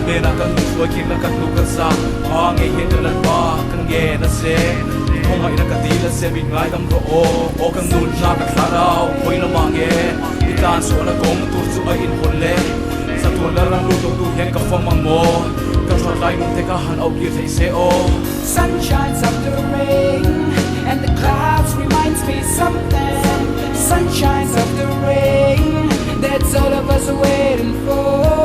Nena kan tuwa kin na katuka sa Angay hindalan ba kang gena se Kung ay nakadila se bingay dam roo O kang nun na kaklaraw Hoy na mange Itan so na kong turso ay inhole Sa tularang luto duhen ka famang mo Katralay mong tekahan au gir sa o Sun shines after rain And the clouds reminds me something Sun shines after rain That's all of us are waiting for